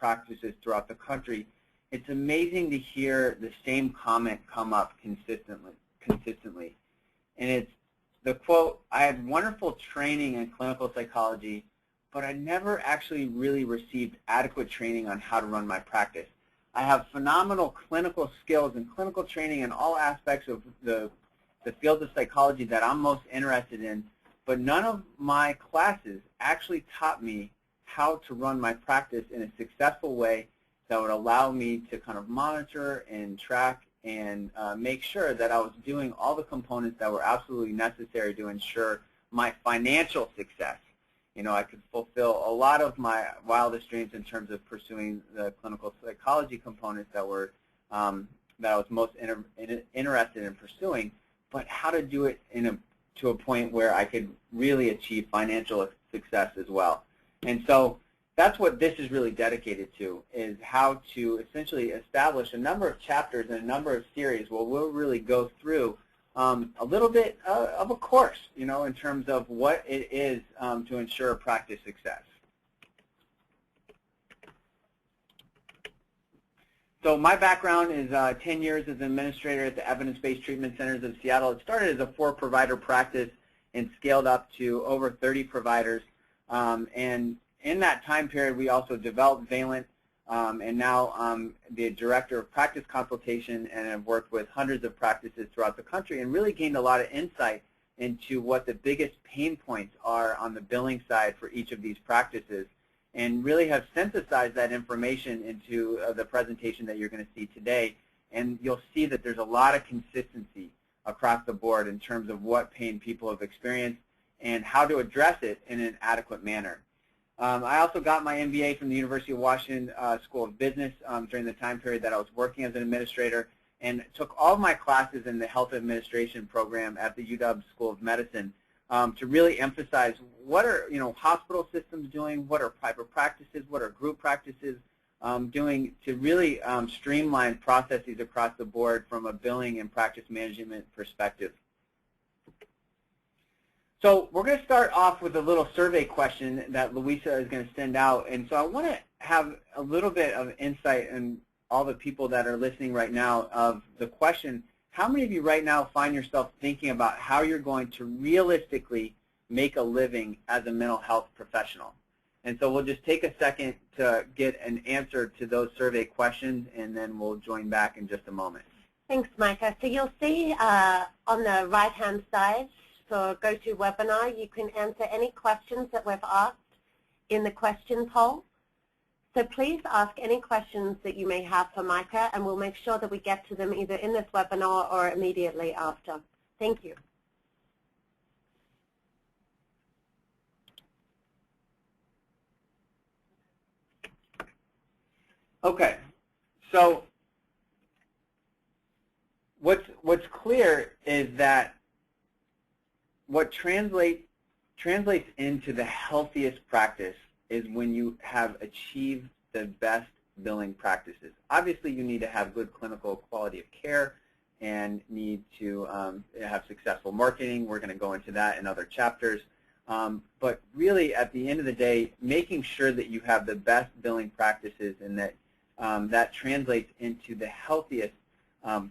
practices throughout the country, it's amazing to hear the same comment come up consistently. And it's the quote, "I had wonderful training in clinical psychology, but I never actually really received adequate training on how to run my practice. I have phenomenal clinical skills and clinical training in all aspects of the field of psychology that I'm most interested in, but none of my classes actually taught me how to run my practice in a successful way that would allow me to kind of monitor and track and make sure that I was doing all the components that were absolutely necessary to ensure my financial success. You know, I could fulfill a lot of my wildest dreams in terms of pursuing the clinical psychology components that were that I was most interested in pursuing, but how to do it to a point where I could really achieve financial success as well. And so that's what this is really dedicated to, is how to essentially establish a number of chapters and a number of series where we'll really go through a little bit of a course, you know, in terms of what it is to ensure practice success. So my background is 10 years as an administrator at the Evidence-Based Treatment Centers of Seattle. It started as a 4-provider practice and scaled up to over 30 providers. And in that time period, we also developed Valent, and now I'm the Director of Practice Consultation, and have worked with hundreds of practices throughout the country and really gained a lot of insight into what the biggest pain points are on the billing side for each of these practices, and really have synthesized that information into the presentation that you're going to see today. And you'll see that there's a lot of consistency across the board in terms of what pain people have experienced and how to address it in an adequate manner. I also got my MBA from the University of Washington School of Business during the time period that I was working as an administrator, and took all of my classes in the Health Administration program at the UW School of Medicine to really emphasize what are hospital systems doing, what are private practices, what are group practices doing to really streamline processes across the board from a billing and practice management perspective. So we're going to start off with a little survey question that Louisa is going to send out. And so I want to have a little bit of insight in all the people that are listening right now of the question, how many of you right now find yourself thinking about how you're going to realistically make a living as a mental health professional? And so we'll just take a second to get an answer to those survey questions, and then we'll join back in just a moment. Thanks, Micah. So you'll see on the right-hand side, for GoToWebinar, you can answer any questions that we've asked in the question poll. So please ask any questions that you may have for Micah, and we'll make sure that we get to them either in this webinar or immediately after. Thank you. Okay, so what's clear is that what translates into the healthiest practice is when you have achieved the best billing practices. Obviously, you need to have good clinical quality of care and need to have successful marketing. We're going to go into that in other chapters. But really, at the end of the day, making sure that you have the best billing practices and that that translates into the healthiest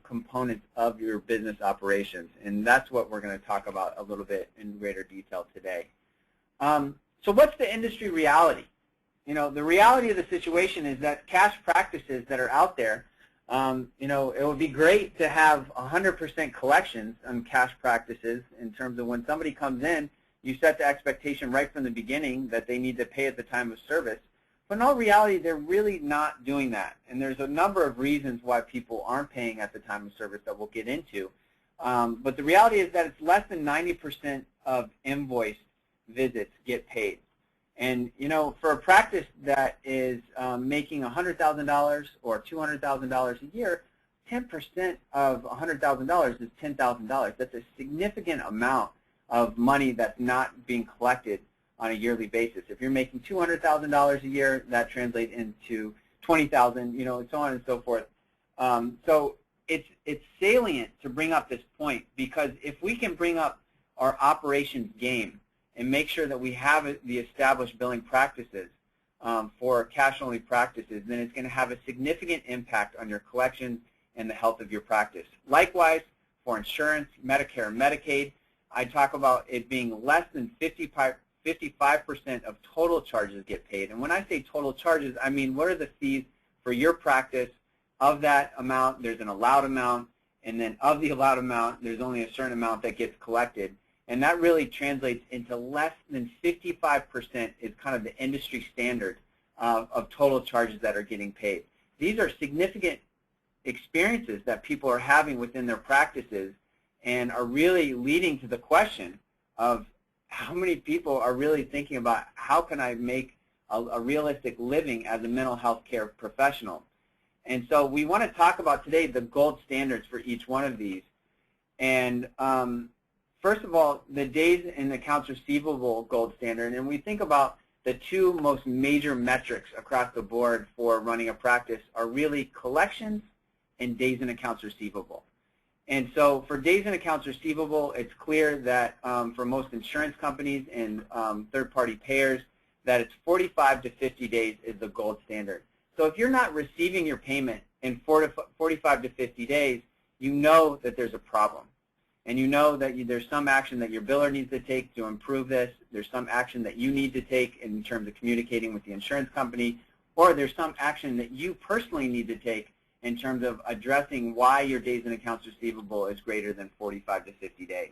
components of your business operations. And that's what we're going to talk about a little bit in greater detail today. So what's the industry reality? You know, the reality of the situation is that cash practices that are out there, you know, it would be great to have 100% collections on cash practices in terms of when somebody comes in, you set the expectation right from the beginning that they need to pay at the time of service. But in all reality, they're really not doing that. And there's a number of reasons why people aren't paying at the time of service that we'll get into. But the reality is that it's less than 90% of invoiced visits get paid. And, you know, for a practice that is making $100,000 or $200,000 a year, 10% of $100,000 is $10,000. That's a significant amount of money that's not being collected on a yearly basis. If you're making $200,000 a year, that translates into $20,000, you know, and so on and so forth. So it's salient to bring up this point, because if we can bring up our operations game and make sure that we have the established billing practices, for cash-only practices, then it's going to have a significant impact on your collections and the health of your practice. Likewise, for insurance, Medicare, and Medicaid, I talk about it being less than 55% of total charges get paid. And when I say total charges, I mean what are the fees for your practice? Of that amount, there's an allowed amount, and then of the allowed amount, there's only a certain amount that gets collected. And that really translates into less than 55% is kind of the industry standard of total charges that are getting paid. These are significant experiences that people are having within their practices and are really leading to the question of how many people are really thinking about how can I make a realistic living as a mental health care professional. And so we want to talk about today the gold standards for each one of these. And first of all, the days in accounts receivable gold standard, and we think about the two most major metrics across the board for running a practice are really collections and days in accounts receivable. And so for days in accounts receivable, it's clear that for most insurance companies and third-party payers that it's 45 to 50 days is the gold standard. So if you're not receiving your payment in 45 to 50 days, you know that there's a problem. And you know that there's some action that your biller needs to take to improve this. There's some action that you need to take in terms of communicating with the insurance company, or there's some action that you personally need to take in terms of addressing why your days in accounts receivable is greater than 45 to 50 days.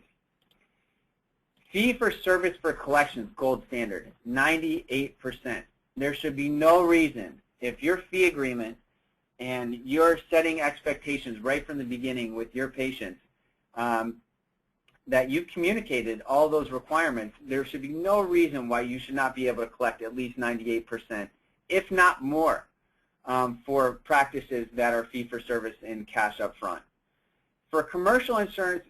Fee for service for collections, gold standard, 98%. There should be no reason if your fee agreement and you're setting expectations right from the beginning with your patients that you've communicated all those requirements, there should be no reason why you should not be able to collect at least 98%, if not more, for practices that are fee-for-service and cash up front. For commercial insurance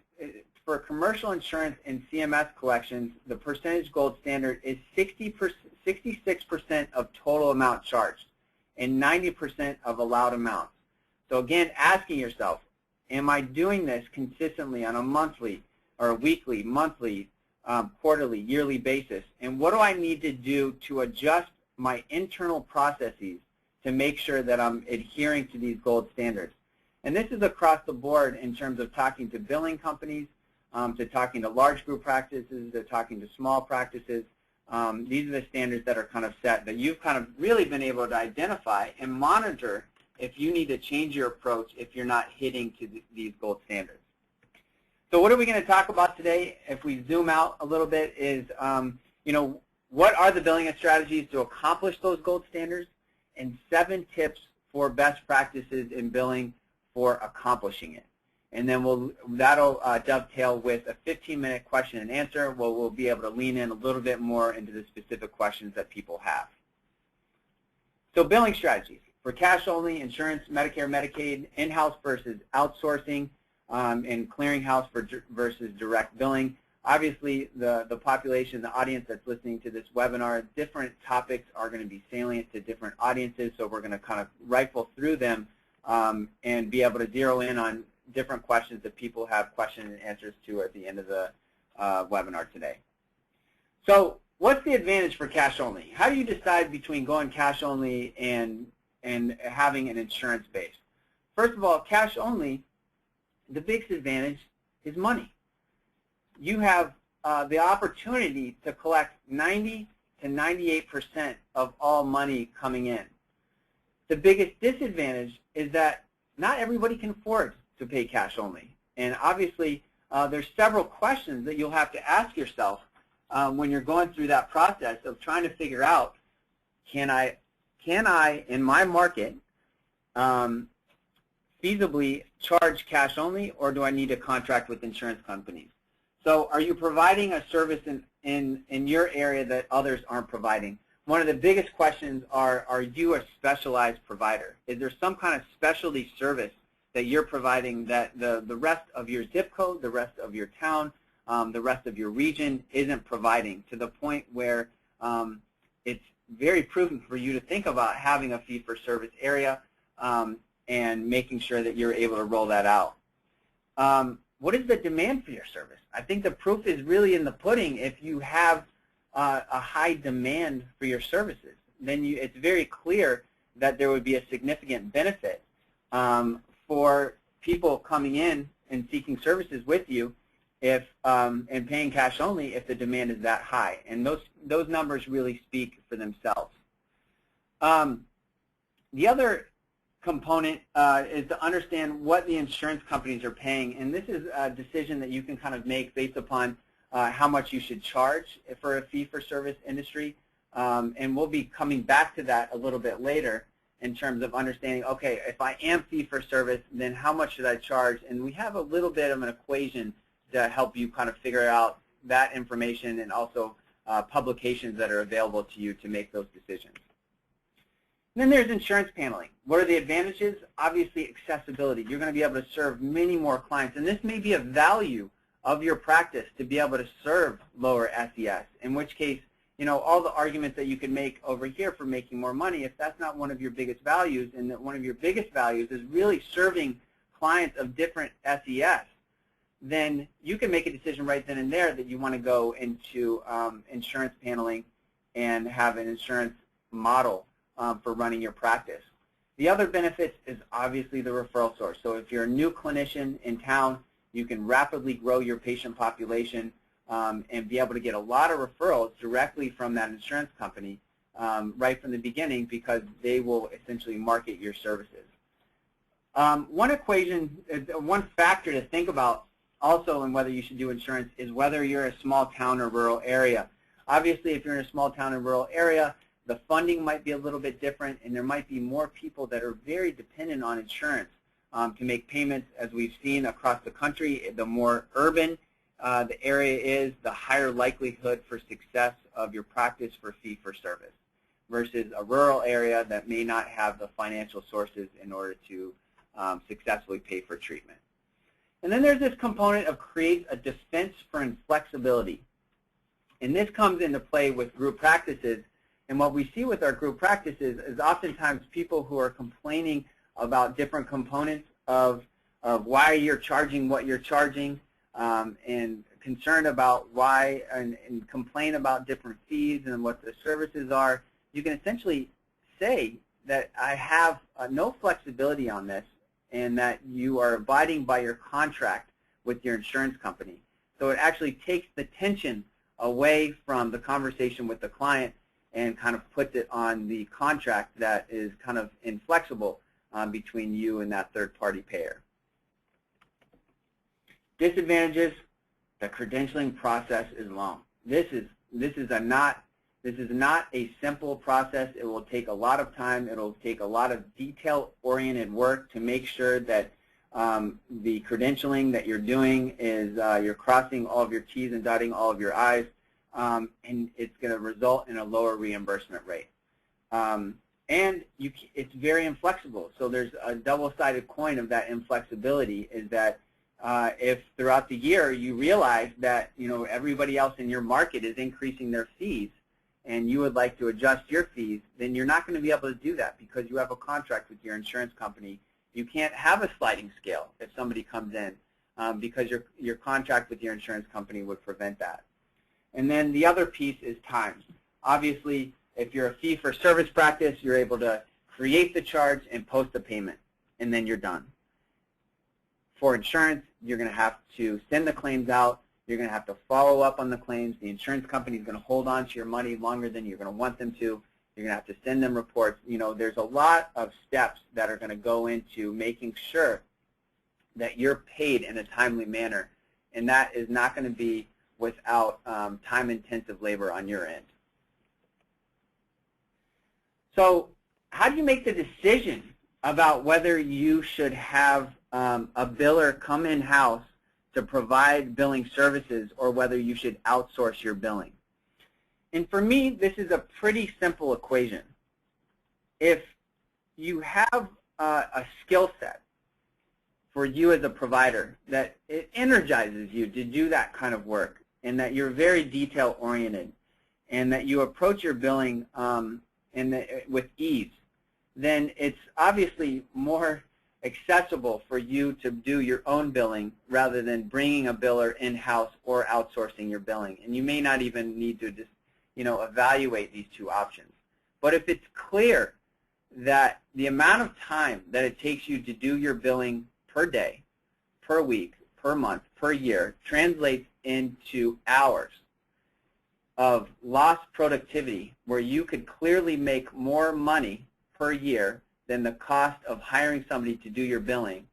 and CMS collections, the percentage gold standard is 66% of total amount charged and 90% of allowed amounts. So again, asking yourself, am I doing this consistently on a monthly or a weekly, monthly, quarterly, yearly basis? And what do I need to do to adjust my internal processes to make sure that I'm adhering to these gold standards? And this is across the board in terms of talking to billing companies, to talking to large group practices, to talking to small practices. These are the standards that are kind of set that you've kind of really been able to identify and monitor if you need to change your approach if you're not hitting to these gold standards. So what are we going to talk about today? If we zoom out a little bit is, what are the billing strategies to accomplish those gold standards, and 7 tips for best practices in billing for accomplishing it. And then that'll dovetail with a 15-minute question and answer where we'll be able to lean in a little bit more into the specific questions that people have. So billing strategies. For cash-only, insurance, Medicare, Medicaid, in-house versus outsourcing, and clearinghouse versus direct billing. Obviously, the population, the audience that's listening to this webinar, different topics are going to be salient to different audiences, so we're going to kind of rifle through them and be able to zero in on different questions that people have questions and answers to at the end of the webinar today. So what's the advantage for cash-only? How do you decide between going cash-only and having an insurance base? First of all, cash only, the biggest advantage is money. You have the opportunity to collect 90 to 98% of all money coming in. The biggest disadvantage is that not everybody can afford to pay cash only. And obviously, there's several questions that you'll have to ask yourself when you're going through that process of trying to figure out, can I in my market, feasibly charge cash only, or do I need to contract with insurance companies? So are you providing a service in your area that others aren't providing? One of the biggest questions are you a specialized provider? Is there some kind of specialty service that you're providing that the rest of your zip code, the rest of your town, the rest of your region isn't providing, to the point where it's very prudent for you to think about having a fee-for-service area and making sure that you're able to roll that out. What is the demand for your service? I think the proof is really in the pudding if you have a high demand for your services. then it's very clear that there would be a significant benefit for people coming in and seeking services with you if and paying cash only if the demand is that high. And those numbers really speak for themselves. The other component is to understand what the insurance companies are paying, and this is a decision that you can kind of make based upon how much you should charge for a fee-for-service industry, and we'll be coming back to that a little bit later in terms of understanding, okay, if I am fee-for-service, then how much should I charge? And we have a little bit of an equation to help you kind of figure out that information and also publications that are available to you to make those decisions. And then there's insurance paneling. What are the advantages? Obviously, accessibility. You're going to be able to serve many more clients, and this may be a value of your practice to be able to serve lower SES, in which case, you know, all the arguments that you can make over here for making more money, if that's not one of your biggest values, and that one of your biggest values is really serving clients of different SES, then you can make a decision right then and there that you want to go into insurance paneling and have an insurance model for running your practice. The other benefits is obviously the referral source. So if you're a new clinician in town, you can rapidly grow your patient population and be able to get a lot of referrals directly from that insurance company right from the beginning, because they will essentially market your services. One factor to think about also in whether you should do insurance is whether you're a small town or rural area. Obviously, if you're in a small town or rural area, the funding might be a little bit different, and there might be more people that are very dependent on insurance to make payments. As we've seen across the country, the more urban the area is, the higher likelihood for success of your practice for fee-for-service versus a rural area that may not have the financial sources in order to successfully pay for treatment. And then there's this component of create a defense for inflexibility. And this comes into play with group practices. And what we see with our group practices is oftentimes people who are complaining about different components of why you're charging what you're charging, and concerned about why and complain about different fees and what the services are. You can essentially say that I have no flexibility on this, and that you are abiding by your contract with your insurance company. So it actually takes the tension away from the conversation with the client and kind of puts it on the contract that is kind of inflexible between you and that third-party payer. Disadvantages: the credentialing process is long. This is not a simple process. It will take a lot of time. It will take a lot of detail-oriented work to make sure that the credentialing that you're doing is you're crossing all of your T's and dotting all of your I's, and it's going to result in a lower reimbursement rate. And it's very inflexible. So there's a double-sided coin of that inflexibility, is that if throughout the year you realize that everybody else in your market is increasing their fees, and you would like to adjust your fees, then you're not going to be able to do that because you have a contract with your insurance company. You can't have a sliding scale if somebody comes in because your contract with your insurance company would prevent that. And then the other piece is time. Obviously, if you're a fee-for-service practice, you're able to create the charge and post the payment, and then you're done. For insurance, you're going to have to send the claims out. You're going to have to follow up on the claims. The insurance company is going to hold on to your money longer than you're going to want them to. You're going to have to send them reports. There's a lot of steps that are going to go into making sure that you're paid in a timely manner, and that is not going to be without time-intensive labor on your end. So how do you make the decision about whether you should have a biller come in-house to provide billing services, or whether you should outsource your billing? And for me, this is a pretty simple equation. If you have a skill set for you as a provider that it energizes you to do that kind of work, and that you're very detail-oriented, and that you approach your billing with ease, then it's obviously more accessible for you to do your own billing rather than bringing a biller in-house or outsourcing your billing. And you may not even need to just, evaluate these two options. But if it's clear that the amount of time that it takes you to do your billing per day, per week, per month, per year translates into hours of lost productivity where you could clearly make more money per year than the cost of hiring somebody to do your billing,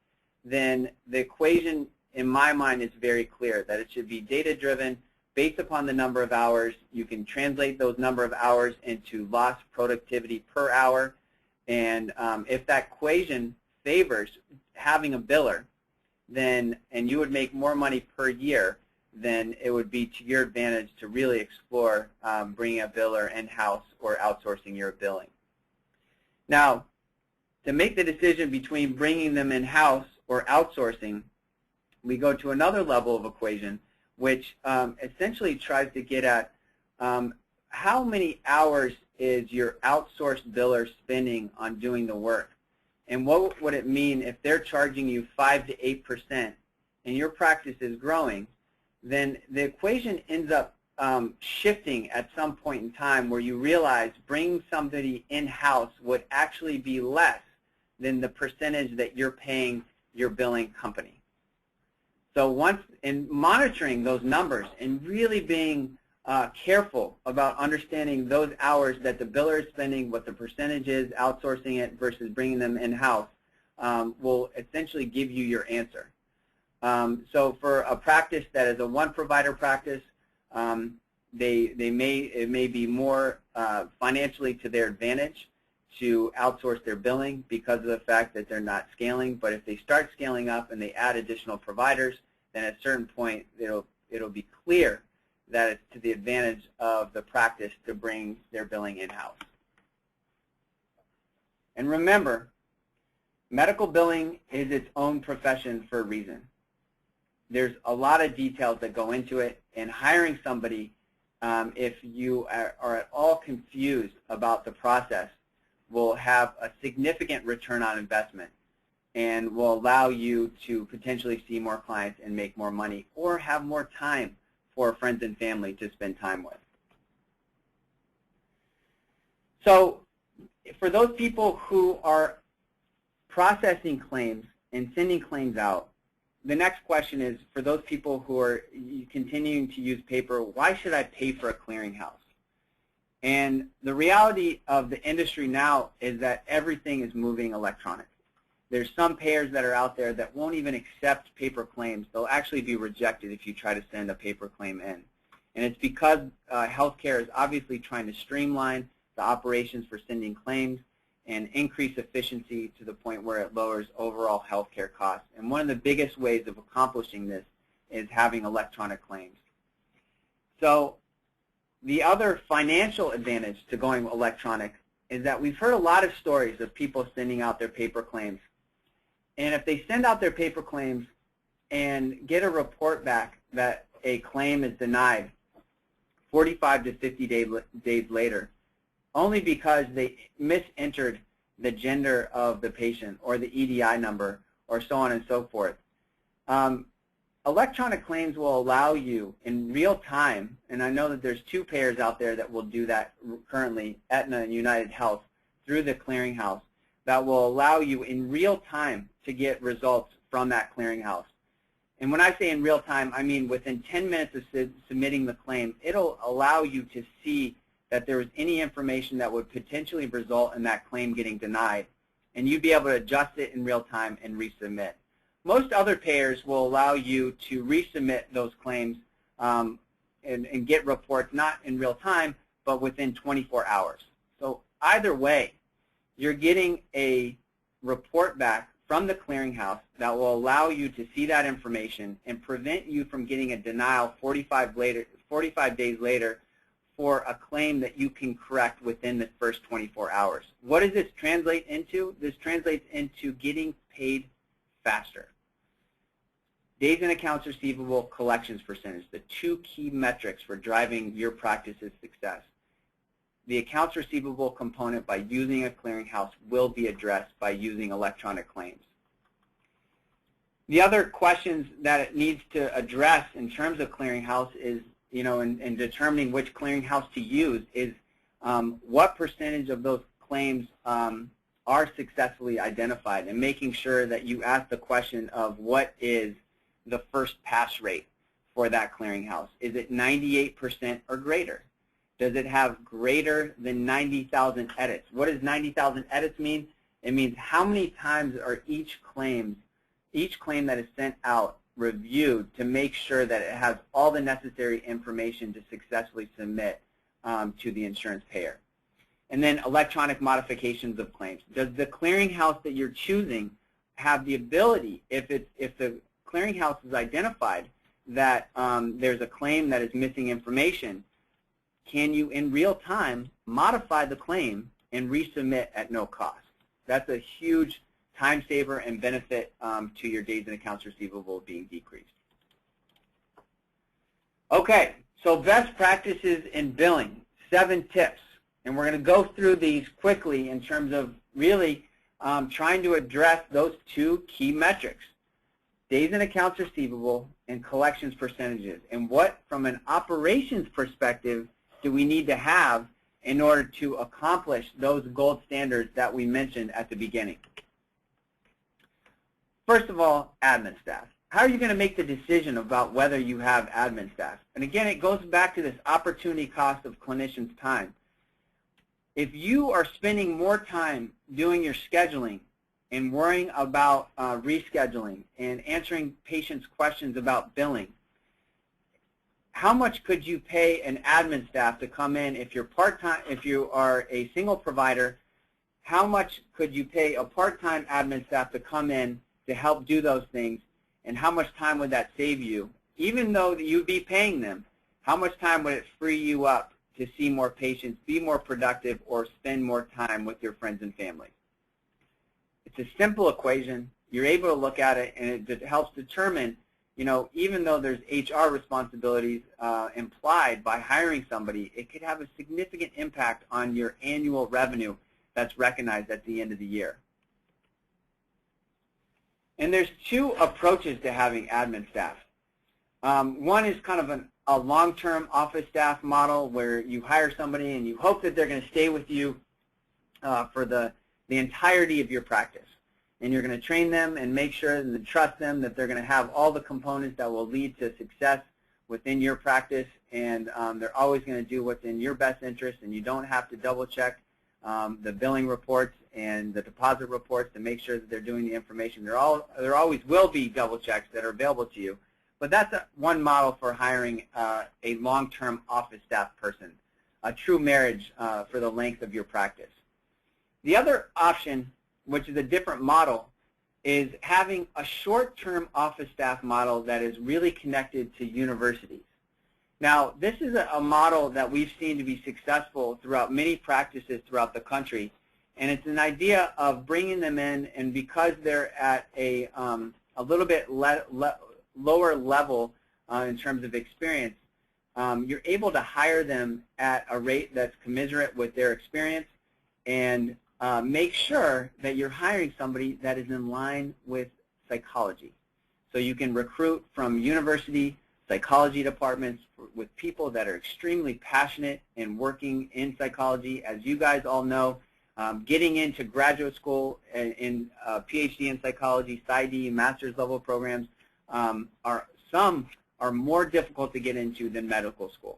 then the equation in my mind is very clear that it should be data-driven based upon the number of hours. You can translate those number of hours into lost productivity per hour, and if that equation favors having a biller, then, and you would make more money per year, then it would be to your advantage to really explore bringing a biller in-house or outsourcing your billing. Now, to make the decision between bringing them in-house or outsourcing, we go to another level of equation, which essentially tries to get at how many hours is your outsourced biller spending on doing the work. And what would it mean if they're charging you 5 to 8% and your practice is growing? Then the equation ends up shifting at some point in time where you realize bringing somebody in-house would actually be less than the percentage that you're paying your billing company. So once in monitoring those numbers and really being careful about understanding those hours that the biller is spending, what the percentage is, outsourcing it versus bringing them in-house, will essentially give you your answer. So for a practice that is a one-provider practice, it may be more financially to their advantage to outsource their billing because of the fact that they're not scaling. But if they start scaling up and they add additional providers, then at a certain point it'll be clear that it's to the advantage of the practice to bring their billing in-house. And remember, medical billing is its own profession for a reason. There's a lot of details that go into it, and hiring somebody, if you are at all confused about the process, will have a significant return on investment and will allow you to potentially see more clients and make more money or have more time for friends and family to spend time with. So for those people who are processing claims and sending claims out, the next question is, for those people who are continuing to use paper, why should I pay for a clearinghouse? And the reality of the industry now is that everything is moving electronic. There's some payers that are out there that won't even accept paper claims. They'll actually be rejected if you try to send a paper claim in. And it's because healthcare is obviously trying to streamline the operations for sending claims and increase efficiency to the point where it lowers overall healthcare costs. And one of the biggest ways of accomplishing this is having electronic claims. So the other financial advantage to going electronic is that we've heard a lot of stories of people sending out their paper claims. And if they send out their paper claims and get a report back that a claim is denied 45 to 50 days later, only because they misentered the gender of the patient or the EDI number or so on and so forth. Electronic claims will allow you in real time, and I know that there's 2 payers out there that will do that currently, Aetna and United Health, through the clearinghouse, that will allow you in real time to get results from that clearinghouse. And when I say in real time, I mean within 10 minutes of submitting the claim, it'll allow you to see that there was any information that would potentially result in that claim getting denied, and you'd be able to adjust it in real time and resubmit. Most other payers will allow you to resubmit those claims and get reports not in real time, but within 24 hours. So either way, you're getting a report back from the clearinghouse that will allow you to see that information and prevent you from getting a denial 45 days later for a claim that you can correct within the first 24 hours. What does this translate into? This translates into getting paid faster. Days in accounts receivable, collections percentage, the 2 key metrics for driving your practice's success. The accounts receivable component by using a clearinghouse will be addressed by using electronic claims. The other questions that it needs to address in terms of clearinghouse is, in determining which clearinghouse to use is what percentage of those claims are successfully identified, and making sure that you ask the question of what is the first pass rate for that clearinghouse. Is it 98% or greater? Does it have greater than 90,000 edits? What does 90,000 edits mean? It means how many times are each claim that is sent out reviewed to make sure that it has all the necessary information to successfully submit to the insurance payer. And then electronic modifications of claims. Does the clearinghouse that you're choosing have the ability, if the clearinghouse is identified that there's a claim that is missing information, can you in real time modify the claim and resubmit at no cost? That's a huge time saver and benefit to your days in accounts receivable being decreased. Okay, so best practices in billing, 7 tips. And we're going to go through these quickly in terms of really trying to address those 2 key metrics, days in accounts receivable and collections percentages, and what, from an operations perspective, do we need to have in order to accomplish those gold standards that we mentioned at the beginning. First of all, admin staff. How are you going to make the decision about whether you have admin staff? And again, it goes back to this opportunity cost of clinicians' time. If you are spending more time doing your scheduling and worrying about rescheduling and answering patients' questions about billing, how much could you pay an admin staff to come in if you're part-time, if you are a single provider? How much could you pay a part-time admin staff to come in to help do those things, and how much time would that save you? Even though you'd be paying them, how much time would it free you up to see more patients, be more productive, or spend more time with your friends and family? It's a simple equation. You're able to look at it, and it helps determine, you know, even though there's HR responsibilities implied by hiring somebody, it could have a significant impact on your annual revenue that's recognized at the end of the year. And there's 2 approaches to having admin staff. One is kind of a long-term office staff model where you hire somebody and you hope that they're going to stay with you for the entirety of your practice. And you're going to train them and make sure and trust them that they're going to have all the components that will lead to success within your practice, and they're always going to do what's in your best interest, and you don't have to double-check the billing reports and the deposit reports to make sure that they're doing the information. There always will be double checks that are available to you, but that's one model for hiring a long-term office staff person, a true marriage for the length of your practice. The other option, which is a different model, is having a short-term office staff model that is really connected to universities. Now, this is a model that we've seen to be successful throughout many practices throughout the country, and it's an idea of bringing them in, and because they're at a little bit lower level in terms of experience, you're able to hire them at a rate that's commensurate with their experience, and make sure that you're hiring somebody that is in line with psychology. So you can recruit from university psychology departments with people that are extremely passionate in working in psychology. As you guys all know, getting into graduate school in PhD in psychology, PsyD, master's level programs some are more difficult to get into than medical school.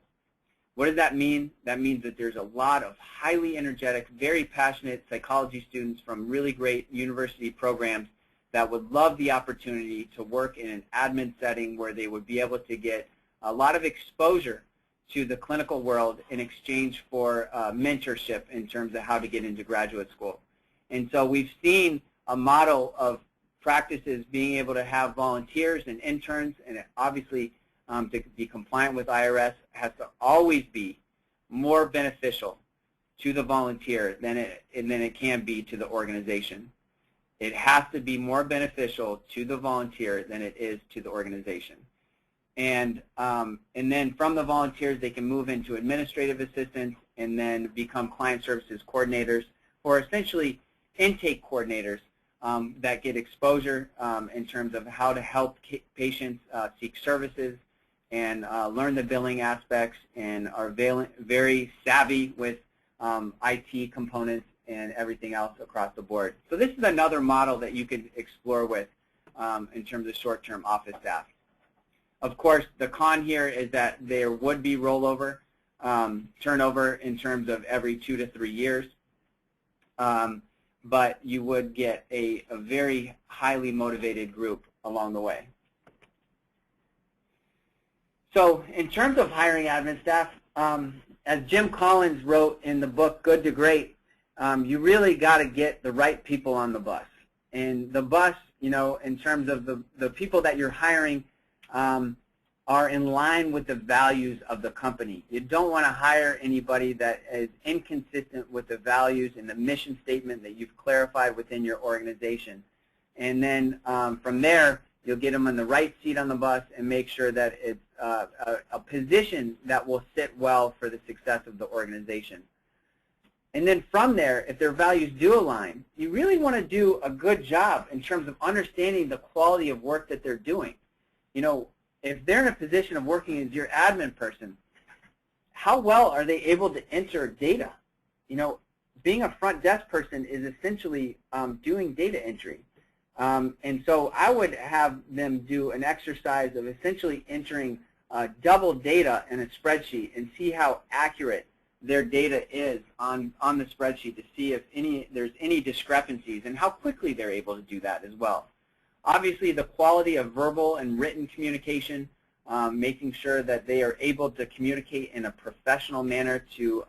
What does that mean? That means that there's a lot of highly energetic, very passionate psychology students from really great university programs that would love the opportunity to work in an admin setting where they would be able to get a lot of exposure to the clinical world in exchange for mentorship in terms of how to get into graduate school. And so we've seen a model of practices being able to have volunteers and interns, and obviously to be compliant with IRS has to always be more beneficial to the volunteer than it can be to the organization. It has to be more beneficial to the volunteer than it is to the organization. And then from the volunteers, they can move into administrative assistants and then become client services coordinators, or essentially intake coordinators that get exposure in terms of how to help patients seek services and learn the billing aspects, and are very savvy with IT components and everything else across the board. So this is another model that you could explore with in terms of short-term office staff. Of course, the con here is that there would be rollover, turnover in terms of every 2 to 3 years, but you would get a very highly motivated group along the way. So in terms of hiring admin staff, as Jim Collins wrote in the book Good to Great, you really got to get the right people on the bus. And the bus, you know, in terms of the people that you're hiring are in line with the values of the company. You don't want to hire anybody that is inconsistent with the values and the mission statement that you've clarified within your organization. And then from there, you'll get them on the right seat on the bus and make sure that it's a position that will sit well for the success of the organization. And then from there, if their values do align, you really want to do a good job in terms of understanding the quality of work that they're doing. You know, if they're in a position of working as your admin person, how well are they able to enter data? You know, being a front desk person is essentially doing data entry. And so I would have them do an exercise of essentially entering double data in a spreadsheet and see how accurate their data is on the spreadsheet to see if there's any discrepancies and how quickly they're able to do that as well. Obviously, the quality of verbal and written communication, making sure that they are able to communicate in a professional manner to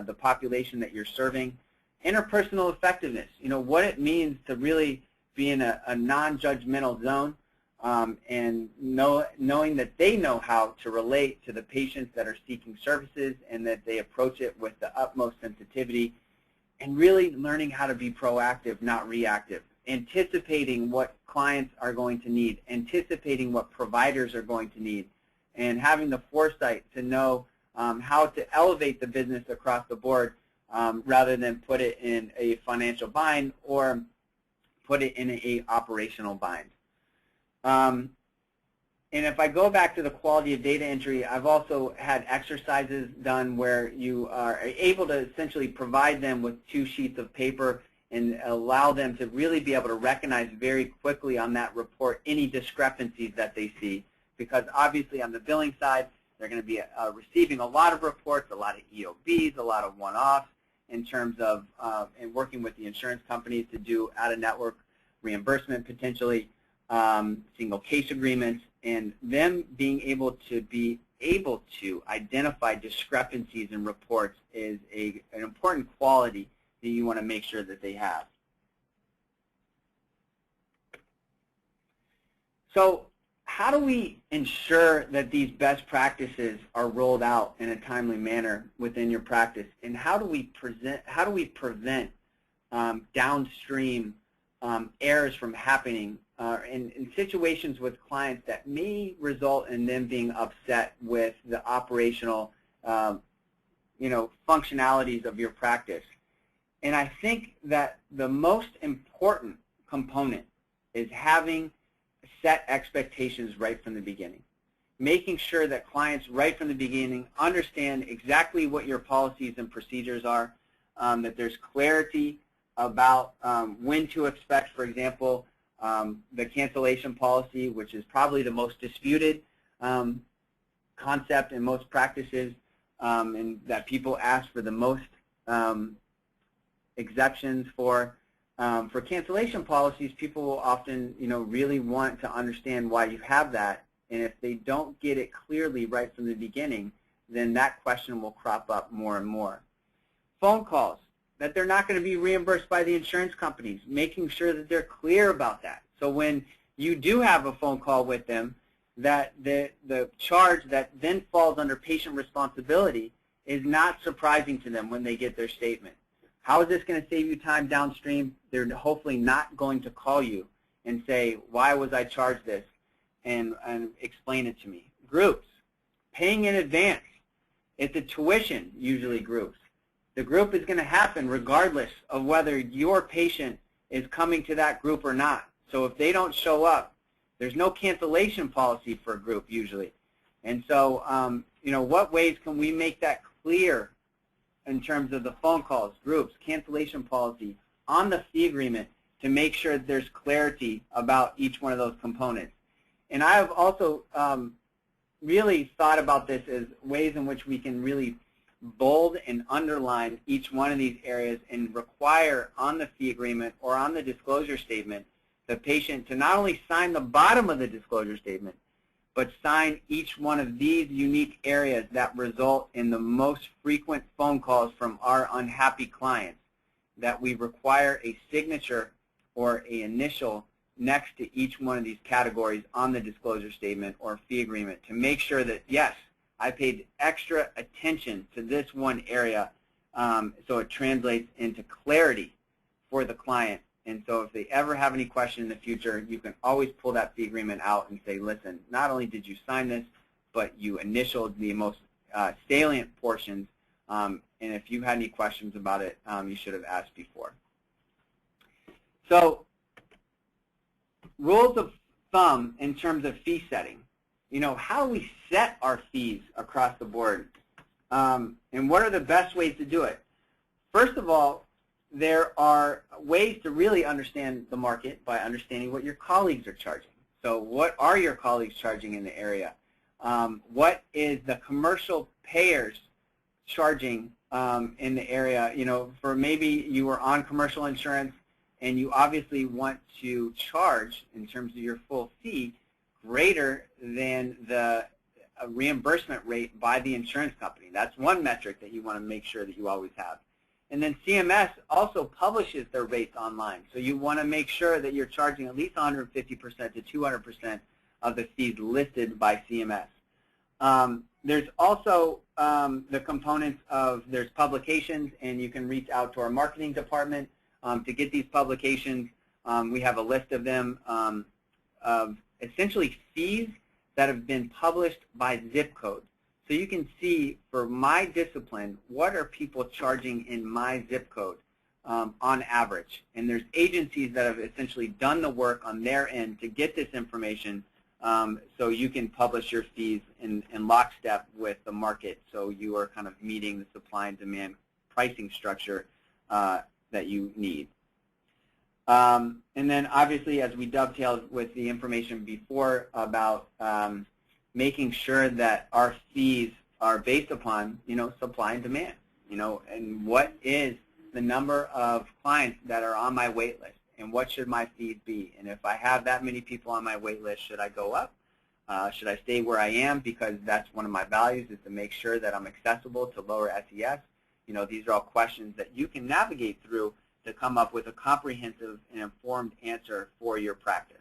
the population that you're serving. Interpersonal effectiveness, you know, what it means to really be in a non-judgmental zone and knowing that they know how to relate to the patients that are seeking services and that they approach it with the utmost sensitivity, and really learning how to be proactive, not reactive. Anticipating what clients are going to need, anticipating what providers are going to need, and having the foresight to know how to elevate the business across the board rather than put it in a financial bind or put it in an operational bind. And if I go back to the quality of data entry, I've also had exercises done where you are able to essentially provide them with 2 sheets of paper and allow them to really be able to recognize very quickly on that report any discrepancies that they see. Because obviously on the billing side, they're going to be receiving a lot of reports, a lot of EOBs, a lot of one-offs in terms of and working with the insurance companies to do out-of-network reimbursement potentially, single case agreements, and them being able to identify discrepancies in reports is an important quality that you want to make sure that they have. So how do we ensure that these best practices are rolled out in a timely manner within your practice, and how do we prevent downstream errors from happening in situations with clients that may result in them being upset with the operational functionalities of your practice? And I think that the most important component is having set expectations right from the beginning. Making sure that clients right from the beginning understand exactly what your policies and procedures are, that there's clarity about when to expect, for example, the cancellation policy, which is probably the most disputed concept in most practices, and that people ask for the most exceptions for cancellation policies. People will often, really want to understand why you have that, and if they don't get it clearly right from the beginning, then that question will crop up more and more. Phone calls, that they're not going to be reimbursed by the insurance companies, making sure that they're clear about that. So when you do have a phone call with them, that the charge that then falls under patient responsibility is not surprising to them when they get their statement. How is this going to save you time downstream? They're hopefully not going to call you and say, why was I charged this, and explain it to me. Groups, paying in advance. It's a tuition, usually groups. The group is going to happen regardless of whether your patient is coming to that group or not. So if they don't show up, there's no cancellation policy for a group usually. And so, what ways can we make that clear in terms of the phone calls, groups, cancellation policy, on the fee agreement to make sure that there's clarity about each one of those components. And I have also really thought about this as ways in which we can really bold and underline each one of these areas and require on the fee agreement or on the disclosure statement the patient to not only sign the bottom of the disclosure statement, but sign each one of these unique areas that result in the most frequent phone calls from our unhappy clients, that we require a signature or an initial next to each one of these categories on the disclosure statement or fee agreement to make sure that, yes, I paid extra attention to this one area so it translates into clarity for the client. And so if they ever have any question in the future, you can always pull that fee agreement out and say, listen, not only did you sign this, but you initialed the most salient portions. And if you had any questions about it, you should have asked before. So rules of thumb in terms of fee setting. You know, how do we set our fees across the board? And what are the best ways to do it? First of all, there are ways to really understand the market by understanding what your colleagues are charging. So what are your colleagues charging in the area? What is the commercial payers charging in the area? You know, for maybe you are on commercial insurance and you obviously want to charge in terms of your full fee greater than the reimbursement rate by the insurance company. That's one metric that you want to make sure that you always have. And then CMS also publishes their rates online. So you want to make sure that you're charging at least 150% to 200% of the fees listed by CMS. There's also the components of there's publications, and you can reach out to our marketing department to get these publications. We have a list of them of essentially fees that have been published by zip code. So you can see for my discipline, what are people charging in my zip code on average. And there's agencies that have essentially done the work on their end to get this information so you can publish your fees in lockstep with the market, so you are kind of meeting the supply and demand pricing structure that you need. And then obviously, as we dovetailed with the information before about making sure that our fees are based upon, you know, supply and demand, you know, and what is the number of clients that are on my wait list, and what should my fees be? And if I have that many people on my wait list, should I go up? Should I stay where I am? Because that's one of my values, is to make sure that I'm accessible to lower SES. You know, these are all questions that you can navigate through to come up with a comprehensive and informed answer for your practice.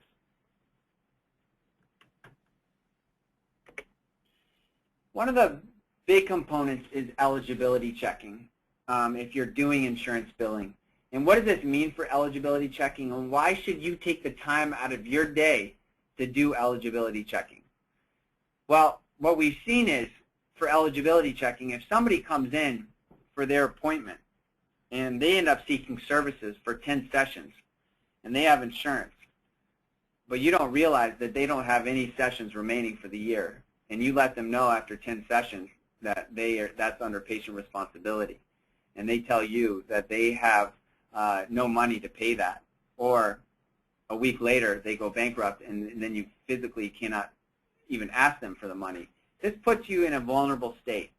One of the big components is eligibility checking if you're doing insurance billing. And what does this mean for eligibility checking, and why should you take the time out of your day to do eligibility checking? Well, what we've seen is for eligibility checking, if somebody comes in for their appointment and they end up seeking services for 10 sessions and they have insurance, but you don't realize that they don't have any sessions remaining for the year, and you let them know after 10 sessions that that's under patient responsibility, and they tell you that they have no money to pay that, or a week later they go bankrupt and then you physically cannot even ask them for the money. This puts you in a vulnerable state.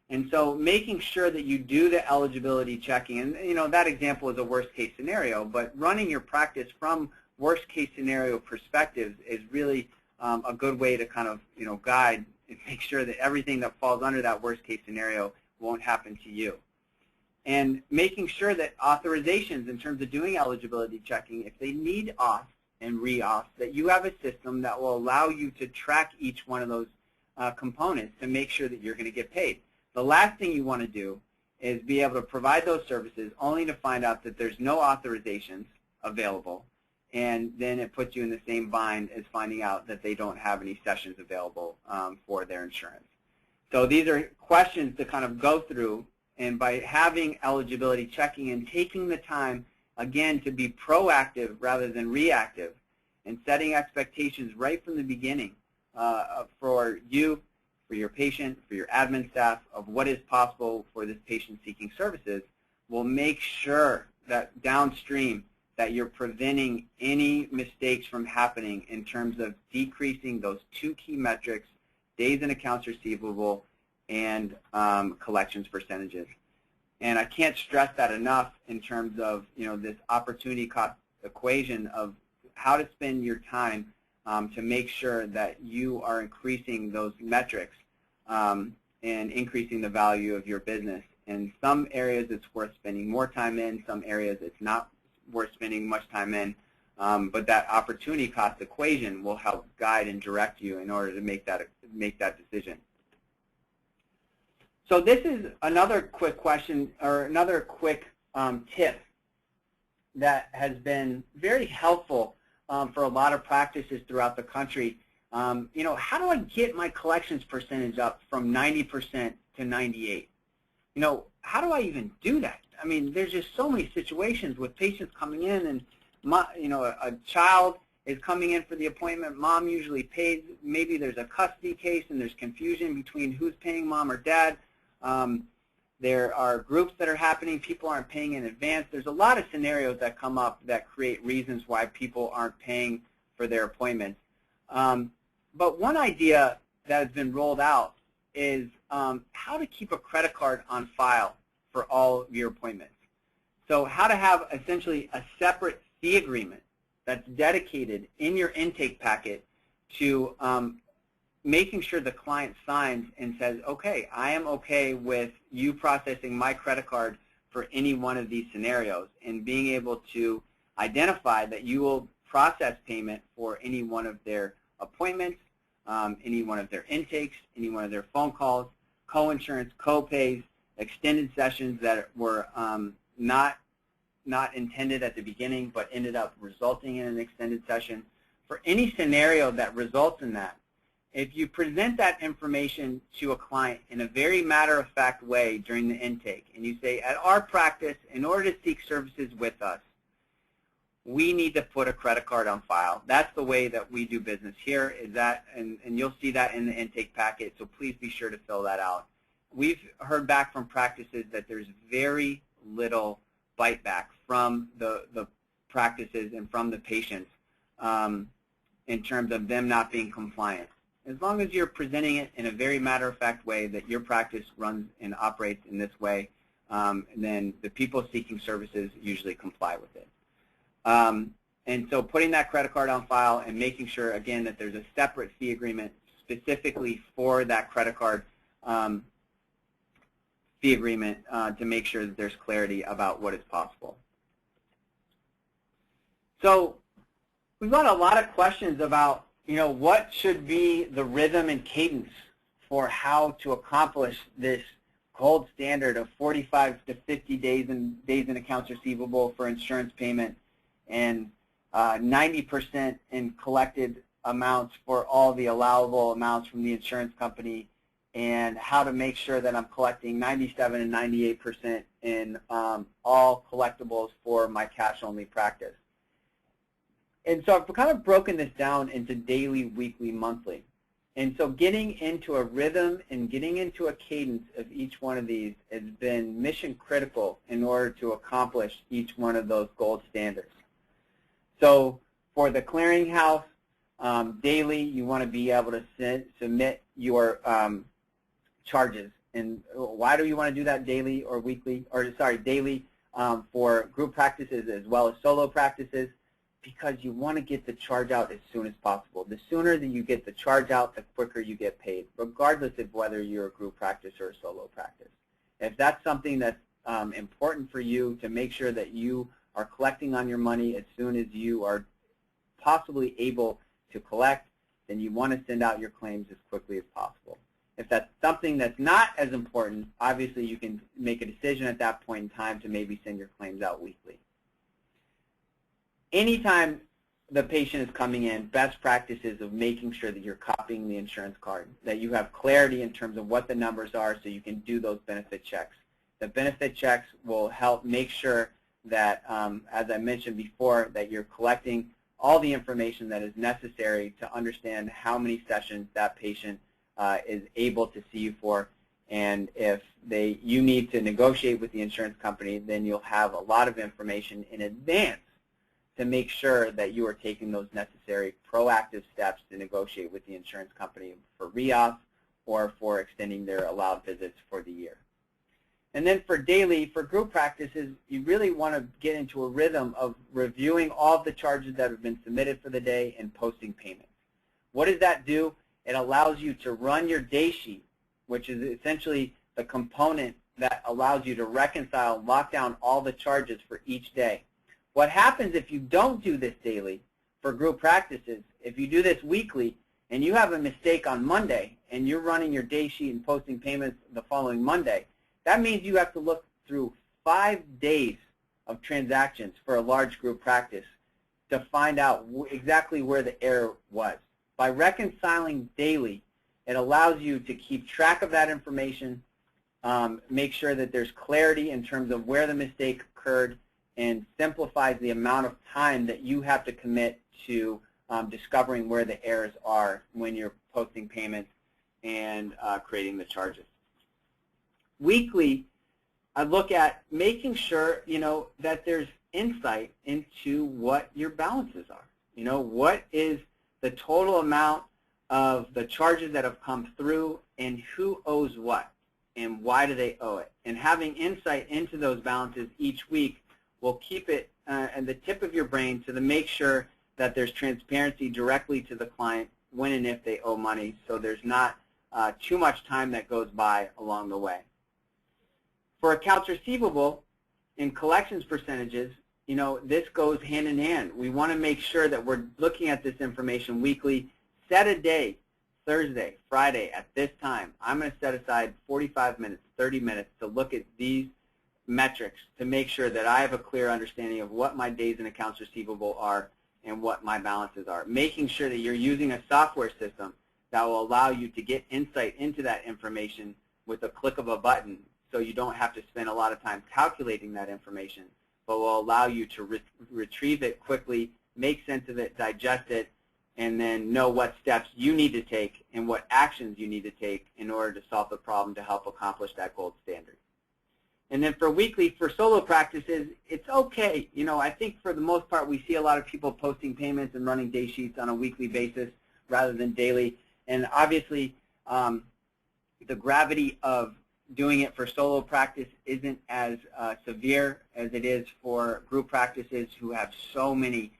And so making sure that you do the eligibility checking, and you know that example is a worst case scenario, but running your practice from worst case scenario perspectives is really a good way to kind of, you know, guide and make sure that everything that falls under that worst case scenario won't happen to you. And making sure that authorizations in terms of doing eligibility checking, if they need auth and re-auth, that you have a system that will allow you to track each one of those components to make sure that you're going to get paid. The last thing you want to do is be able to provide those services only to find out that there's no authorizations available, and then it puts you in the same bind as finding out that they don't have any sessions available for their insurance. So these are questions to kind of go through, and by having eligibility checking and taking the time, again, to be proactive rather than reactive, and setting expectations right from the beginning for you, for your patient, for your admin staff, of what is possible for this patient seeking services, will make sure that downstream that you're preventing any mistakes from happening in terms of decreasing those two key metrics, days in accounts receivable and collections percentages. And I can't stress that enough in terms of this opportunity cost equation of how to spend your time to make sure that you are increasing those metrics and increasing the value of your business. In some areas it's worth spending more time in, some areas it's not worth spending much time in, but that opportunity cost equation will help guide and direct you in order to make that decision. So this is another quick question, or another quick tip that has been very helpful for a lot of practices throughout the country. How do I get my collections percentage up from 90% to 98? How do I even do that? I mean, there's just so many situations with patients coming in, and a child is coming in for the appointment. Mom usually pays. Maybe there's a custody case, and there's confusion between who's paying, mom or dad. There are groups that are happening. People aren't paying in advance. There's a lot of scenarios that come up that create reasons why people aren't paying for their appointments. But one idea that has been rolled out is how to keep a credit card on file for all of your appointments. So how to have essentially a separate fee agreement that's dedicated in your intake packet to making sure the client signs and says, okay, I am okay with you processing my credit card for any one of these scenarios, and being able to identify that you will process payment for any one of their appointments, any one of their intakes, any one of their phone calls, co-insurance, co-pays, extended sessions that were not intended at the beginning but ended up resulting in an extended session. For any scenario that results in that, if you present that information to a client in a very matter-of-fact way during the intake, and you say, at our practice, in order to seek services with us, we need to put a credit card on file. That's the way that we do business here, is that, and you'll see that in the intake packet, so please be sure to fill that out. We've heard back from practices that there's very little bite back from the practices and from the patients in terms of them not being compliant. As long as you're presenting it in a very matter-of-fact way that your practice runs and operates in this way, then the people seeking services usually comply with it. And so putting that credit card on file and making sure, again, that there's a separate fee agreement specifically for that credit card fee agreement to make sure that there's clarity about what is possible. So we've got a lot of questions about what should be the rhythm and cadence for how to accomplish this gold standard of 45 to 50 days in accounts receivable for insurance payment, and 90% in collected amounts for all the allowable amounts from the insurance company, and how to make sure that I'm collecting 97 and 98% in all collectibles for my cash-only practice. And so I've kind of broken this down into daily, weekly, monthly. And so getting into a rhythm and getting into a cadence of each one of these has been mission critical in order to accomplish each one of those gold standards. So for the clearinghouse, daily, you want to be able to submit your charges. And why do you want to do that daily or weekly, or sorry, daily for group practices as well as solo practices? Because you want to get the charge out as soon as possible. The sooner that you get the charge out, the quicker you get paid, regardless of whether you're a group practice or a solo practice. If that's something that's important for you to make sure that you are collecting on your money as soon as you are possibly able to collect, then you want to send out your claims as quickly as possible. If that's something that's not as important, obviously you can make a decision at that point in time to maybe send your claims out weekly. Anytime the patient is coming in, best practices of making sure that you're copying the insurance card, that you have clarity in terms of what the numbers are so you can do those benefit checks. The benefit checks will help make sure that, as I mentioned before, that you're collecting all the information that is necessary to understand how many sessions that patient is able to see you for. And if you need to negotiate with the insurance company, then you'll have a lot of information in advance to make sure that you are taking those necessary proactive steps to negotiate with the insurance company for re-auth or for extending their allowed visits for the year. And then for daily, for group practices, you really want to get into a rhythm of reviewing all of the charges that have been submitted for the day and posting payments. What does that do? It allows you to run your day sheet, which is essentially the component that allows you to reconcile and lock down all the charges for each day. What happens if you don't do this daily for group practices, if you do this weekly and you have a mistake on Monday and you're running your day sheet and posting payments the following Monday, that means you have to look through 5 days of transactions for a large group practice to find out exactly where the error was. By reconciling daily, it allows you to keep track of that information, make sure that there's clarity in terms of where the mistake occurred, and simplifies the amount of time that you have to commit to discovering where the errors are when you're posting payments and creating the charges. Weekly, I look at making sure, that there's insight into what your balances are. What is the total amount of the charges that have come through and who owes what and why do they owe it. And having insight into those balances each week will keep it at the tip of your brain to make sure that there's transparency directly to the client when and if they owe money, so there's not too much time that goes by along the way. For accounts receivable and collections percentages, this goes hand in hand. We want to make sure that we're looking at this information weekly. Set a day, Thursday, Friday, at this time. I'm going to set aside 45 minutes, 30 minutes to look at these metrics to make sure that I have a clear understanding of what my days in accounts receivable are and what my balances are. Making sure that you're using a software system that will allow you to get insight into that information with a click of a button, so you don't have to spend a lot of time calculating that information, but will allow you to retrieve it quickly, make sense of it, digest it, and then know what steps you need to take and what actions you need to take in order to solve the problem to help accomplish that gold standard. And then for weekly, for solo practices, it's okay. I think for the most part we see a lot of people posting payments and running day sheets on a weekly basis rather than daily. And obviously the gravity of doing it for solo practice isn't as severe as it is for group practices who have so many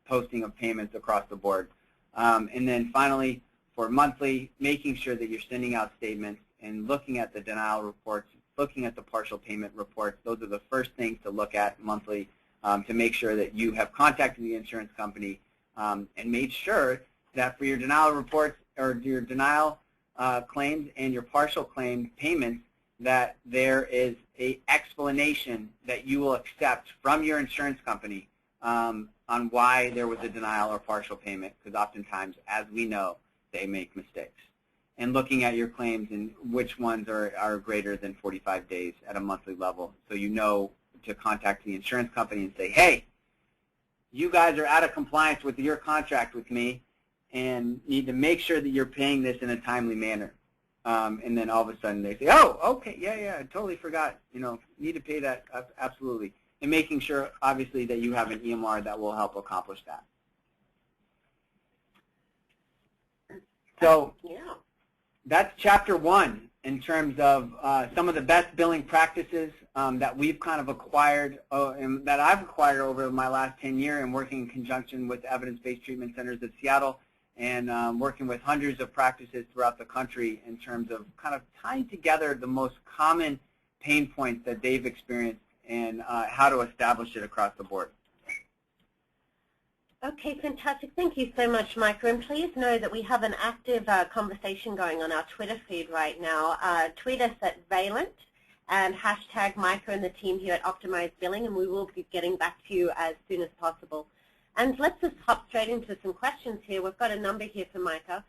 posting of payments across the board. And then finally, for monthly, making sure that you're sending out statements and looking at the denial reports, looking at the partial payment reports. Those are the first things to look at monthly to make sure that you have contacted the insurance company and made sure that for your denial reports or your denial claims and your partial claim payments that there is an explanation that you will accept from your insurance company on why there was a denial or partial payment, because oftentimes, as we know, they make mistakes. And looking at your claims and which ones are greater than 45 days at a monthly level, so you know to contact the insurance company and say, hey, you guys are out of compliance with your contract with me and need to make sure that you're paying this in a timely manner. And then all of a sudden they say, oh, okay, yeah, I totally forgot, need to pay that, absolutely. And making sure, obviously, that you have an EMR that will help accomplish that. So that's chapter 1 in terms of some of the best billing practices that we've kind of acquired and that I've acquired over my last 10 years and working in conjunction with Evidence-Based Treatment Centers of Seattle and working with hundreds of practices throughout the country in terms of kind of tying together the most common pain points that they've experienced and how to establish it across the board. Okay, fantastic. Thank you so much, Micah. And please know that we have an active conversation going on our Twitter feed right now. Tweet us at Valent and hashtag Micah and the team here at Optimized Billing, and we will be getting back to you as soon as possible. And let's just hop straight into some questions here. We've got a number here for Micah.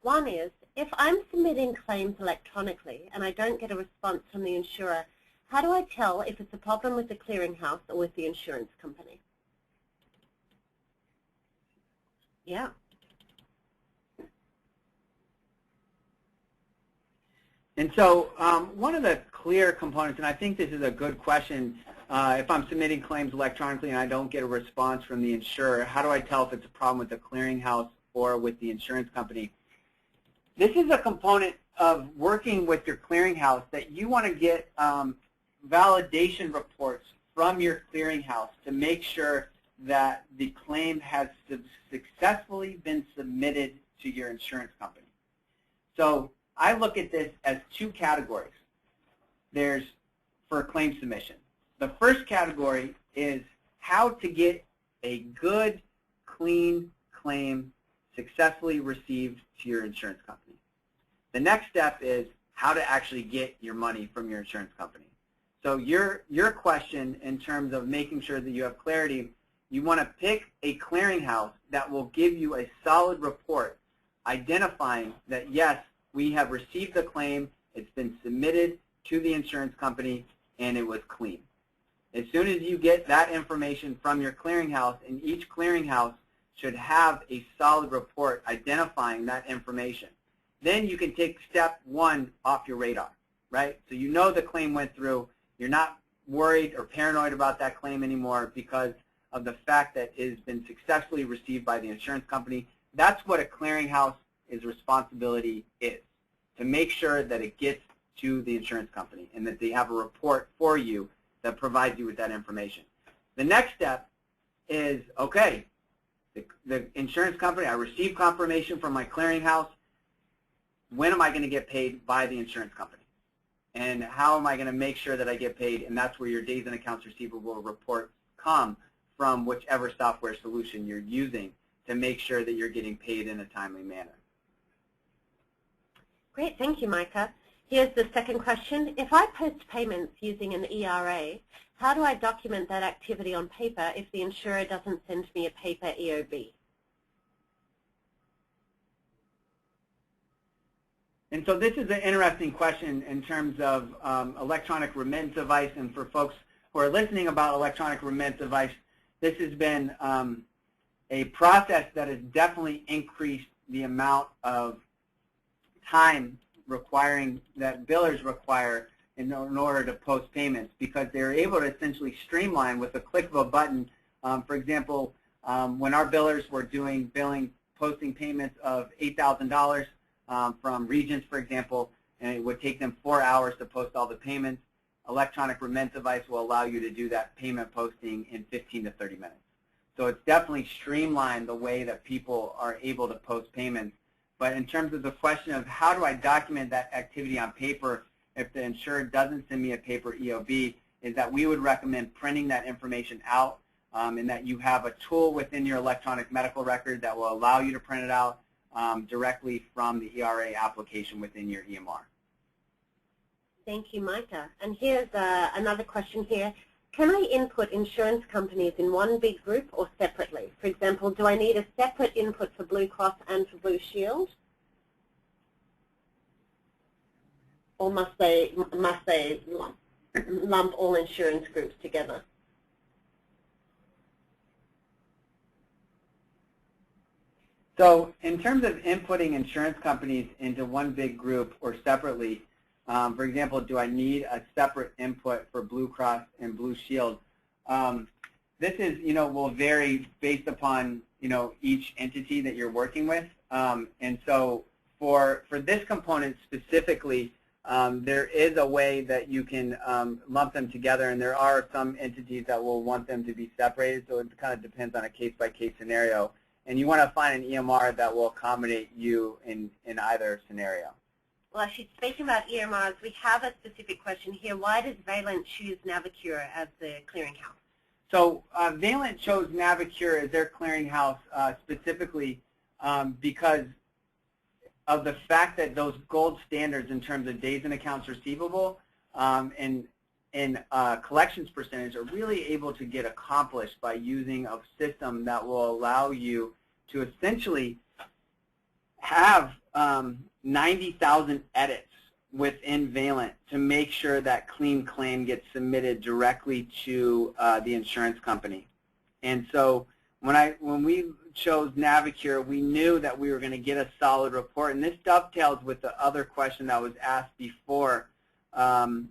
One is, if I'm submitting claims electronically and I don't get a response from the insurer, how do I tell if it's a problem with the clearinghouse or with the insurance company? Yeah. And so one of the clear components, and I think this is a good question, if I'm submitting claims electronically and I don't get a response from the insurer, how do I tell if it's a problem with the clearinghouse or with the insurance company? This is a component of working with your clearinghouse that you want to get validation reports from your clearinghouse to make sure that the claim has successfully been submitted to your insurance company. So I look at this as two categories. There's for claim submission. The first category is how to get a good, clean claim successfully received to your insurance company. The next step is how to actually get your money from your insurance company. So your question in terms of making sure that you have clarity, you want to pick a clearinghouse that will give you a solid report identifying that, yes, we have received the claim, it's been submitted to the insurance company, and it was clean. As soon as you get that information from your clearinghouse, and each clearinghouse should have a solid report identifying that information, then you can take step one off your radar, right? So you know the claim went through. You're not worried or paranoid about that claim anymore because of the fact that it has been successfully received by the insurance company. That's what a clearinghouse's responsibility is, to make sure that it gets to the insurance company and that they have a report for you that provides you with that information. The next step is, okay, the insurance company, I received confirmation from my clearinghouse. When am I going to get paid by the insurance company? And how am I going to make sure that I get paid? And that's where your days and accounts receivable reports come from, whichever software solution you're using to make sure that you're getting paid in a timely manner. Great, thank you, Micah. Here's the second question. If I post payments using an ERA, how do I document that activity on paper if the insurer doesn't send me a paper EOB? And so this is an interesting question in terms of electronic remittance device. And for folks who are listening about electronic remittance device, this has been a process that has definitely increased the amount of time requiring that billers require in order to post payments, because they're able to essentially streamline with a click of a button. For example, when our billers were doing posting payments of $8,000 from Regions, for example, and it would take them 4 hours to post all the payments, electronic remittance device will allow you to do that payment posting in 15 to 30 minutes. So it's definitely streamlined the way that people are able to post payments. But in terms of the question of how do I document that activity on paper if the insurer doesn't send me a paper EOB, is that we would recommend printing that information out, and that you have a tool within your electronic medical record that will allow you to print it out directly from the ERA application within your EMR. Thank you, Micah. And here's another question here. Can I input insurance companies in one big group or separately? For example, do I need a separate input for Blue Cross and for Blue Shield? Or must they lump all insurance groups together? So in terms of inputting insurance companies into one big group or separately, for example, do I need a separate input for Blue Cross and Blue Shield? This is, will vary based upon, each entity that you're working with. And so for this component specifically, there is a way that you can lump them together, and there are some entities that will want them to be separated, so it kind of depends on a case-by-case scenario. And you want to find an EMR that will accommodate you in either scenario. Well, actually, speaking about EMRs, we have a specific question here. Why does Valent choose Navicure as the clearinghouse? So Valent chose Navicure as their clearinghouse specifically because of the fact that those gold standards in terms of days and accounts receivable and collections percentage are really able to get accomplished by using a system that will allow you to essentially have 90,000 edits within Valent to make sure that clean claim gets submitted directly to the insurance company. And so When we chose Navicure, we knew that we were going to get a solid report, and this dovetails with the other question that was asked before about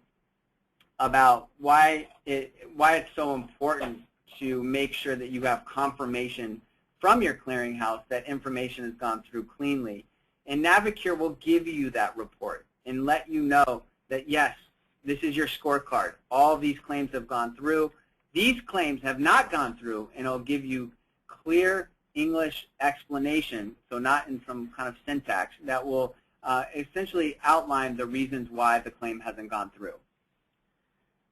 why it's so important to make sure that you have confirmation from your clearinghouse that information has gone through cleanly. And Navicure will give you that report and let you know that, yes, this is your scorecard. All these claims have gone through. These claims have not gone through, and it'll give you clear English explanation, so not in some kind of syntax, that will essentially outline the reasons why the claim hasn't gone through.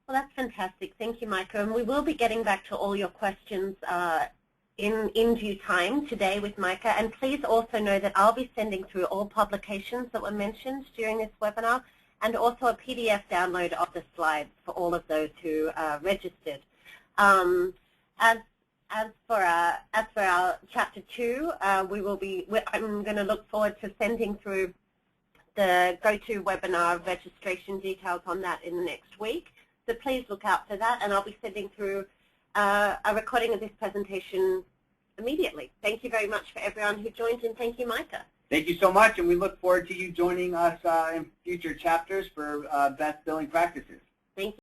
Well, that's fantastic. Thank you, Micah. And we will be getting back to all your questions in due time today with Micah. And please also know that I'll be sending through all publications that were mentioned during this webinar, and also a PDF download of the slides for all of those who registered. As for our Chapter 2, I'm going to look forward to sending through the GoToWebinar registration details on that in the next week. So please look out for that, and I'll be sending through a recording of this presentation immediately. Thank you very much for everyone who joined, and thank you, Micah. Thank you so much, and we look forward to you joining us in future chapters for best billing practices. Thank you.